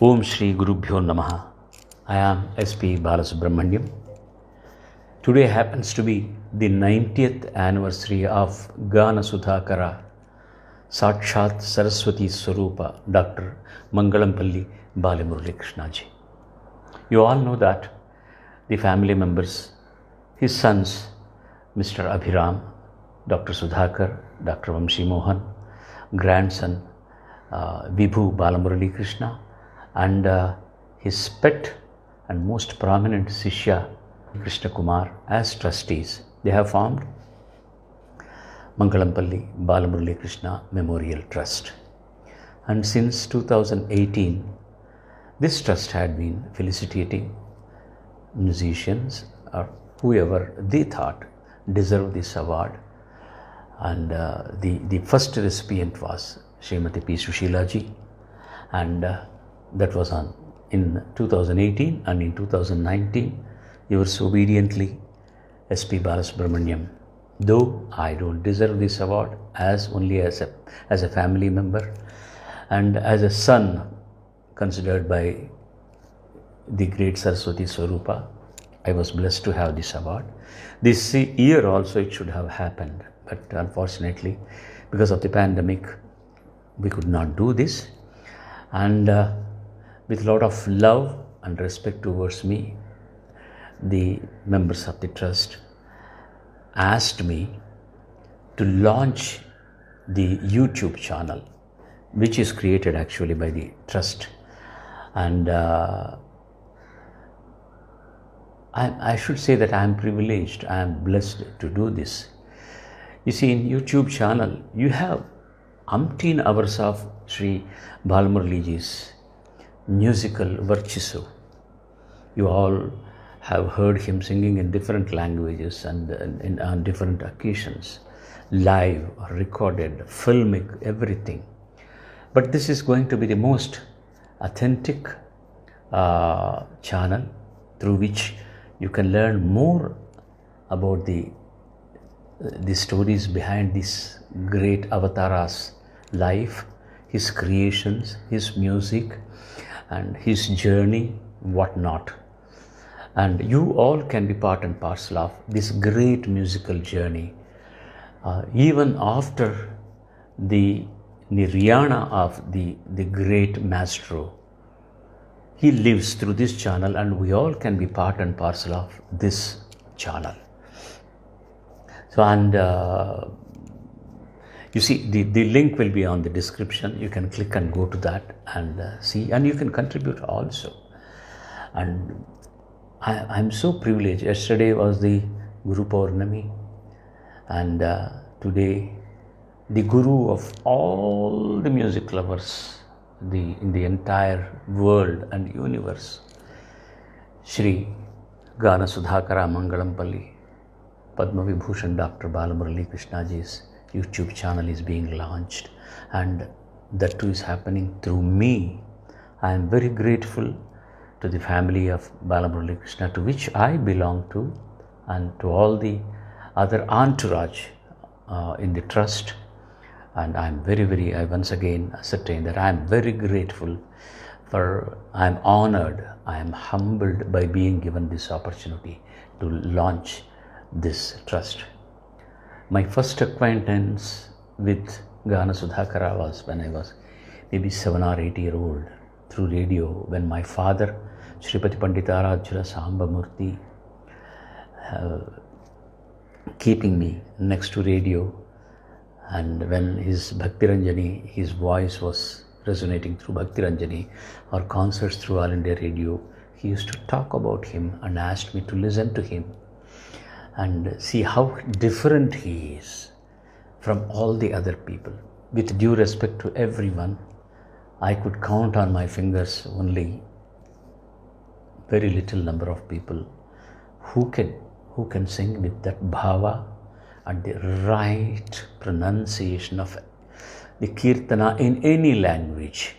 Om Shri Gurubhyo Namaha. I am S.P. Balasubramaniam. Today happens to be the 90th anniversary of Gana Sudhakara, Sakshat Saraswati Swarupa, Dr. Mangalampalli Balamurali Krishnaji. You all know that the family members, his sons, Mr. Abhiram, Dr. Sudhakar, Dr. Vamshi Mohan, grandson Vibhu Balamurali Krishna, and his pet and most prominent Sishya Krishna Kumar as trustees. They have formed Mangalampalli Balamurali Krishna Memorial Trust. And since 2018, this trust had been felicitating musicians or whoever they thought deserved this award. And the first recipient was Srimati P. Sushila ji, and that was in 2018, and in 2019 yours obediently S.P. Balasubramaniam. Though I don't deserve this award only as a family member and as a son considered by the great Saraswati Swarupa, I was blessed to have this award. This year also it should have happened, but unfortunately because of the pandemic we could not do this. And with a lot of love and respect towards me, the members of the trust asked me to launch the YouTube channel, which is created actually by the trust. And I should say that I am privileged, I am blessed to do this. You see, in YouTube channel, you have umpteen hours of Sri Balamuraliji's musical virtuoso. You all have heard him singing in different languages and on different occasions, live, recorded, filmic, everything. But this is going to be the most authentic channel through which you can learn more about the stories behind this great Avatara's life, his creations, his music, and his journey, whatnot. And you all can be part and parcel of this great musical journey. Even after the nirvana of the great maestro, he lives through this channel, and we all can be part and parcel of this channel. So, and you see, the link will be on the description. You can click and go to that and see, and you can contribute also. And I'm so privileged. Yesterday was the Guru Purnami, and today the Guru of all the music lovers in the entire world and universe, Shri Gana Sudhakara Mangalampalli Padma Vibhushan Dr. Balamurali Krishnaji's YouTube channel is being launched, and that too is happening through me. I am very grateful to the family of Balamurali Krishna, to which I belong to, and to all the other entourage in the trust. And I am I once again ascertain that I am very grateful I am honored, I am humbled by being given this opportunity to launch this trust. My first acquaintance with Gana Sudhakara was when I was maybe 7 or 8 years old, through radio, when my father, Shripati Panditarajula Samba Murthy, keeping me next to radio, and when his Bhakti Ranjani, his voice was resonating through Bhakti Ranjani or concerts through All India Radio, he used to talk about him and asked me to listen to him and see how different he is from all the other people. With due respect to everyone, I could count on my fingers only very little number of people who can sing with that bhava and the right pronunciation of the kirtana in any language.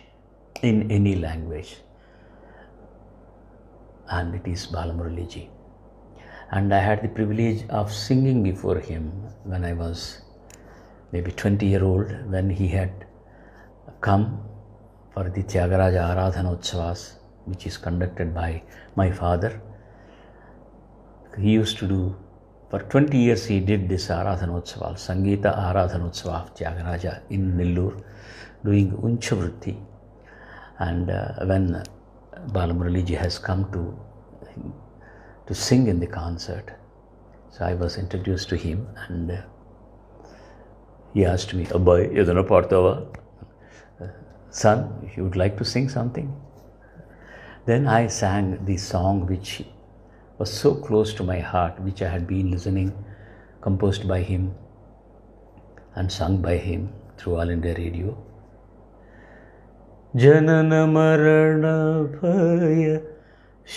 And it is Balamurali ji. And I had the privilege of singing before him when I was maybe 20 years old, when he had come for the Tyagaraja Aradhanotsavas, which is conducted by my father. He used to do, for 20 years he did this Aradhanotsava, Sangeeta Aradhanotsava of Tyagaraja in Nellore, doing Unchavrutti. And when Balamuraliji has come to sing in the concert, so I was introduced to him, and he asked me, "Abhay, edana paartava? Son, you would like to sing something?" Then I sang the song which was so close to my heart, which I had been listening, composed by him and sung by him through All India Radio. Janana marana bhaya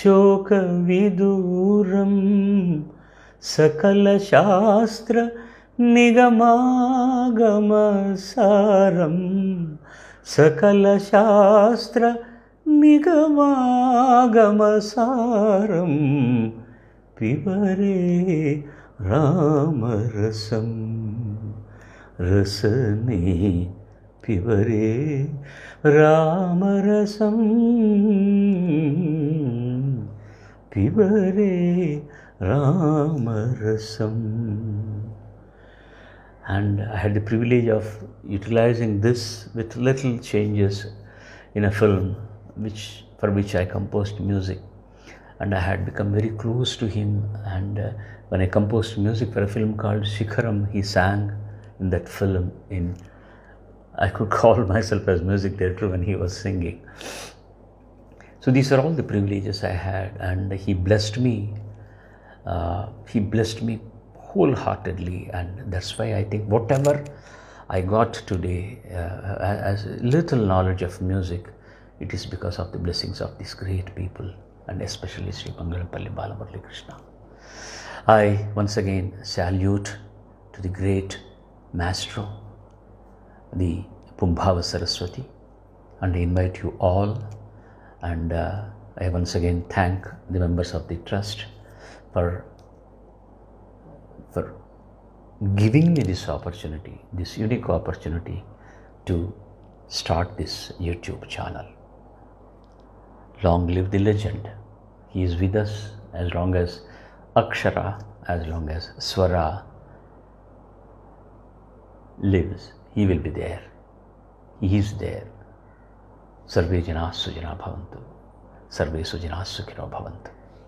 shoka viduram sakala shastra nigamagama saram sakala shastra nigamagama saram pivare ramarasam rasane pivare ramarasam pivare ramarasam. And I had the privilege of utilizing this with little changes in a film for which I composed music, and I had become very close to him. And when I composed music for a film called Shikharam, he sang in that film. I could call myself as music director when he was singing. So these are all the privileges I had, and he blessed me. He blessed me wholeheartedly, and that's why I think whatever I got today as little knowledge of music, it is because of the blessings of these great people, and especially Sri Mangalampalli Balamurali Krishna. I once again salute to the great maestro, the Pumbhava Saraswati, and I invite you all, and I once again thank the members of the trust for giving me this opportunity, this unique opportunity to start this YouTube channel. Long live the legend. He is with us as long as Akshara, as long as Swara lives. He will be there. He is there. Sarve Jana Sujana Bhavantu. Sarve Sujana Sukhino Bhavantu.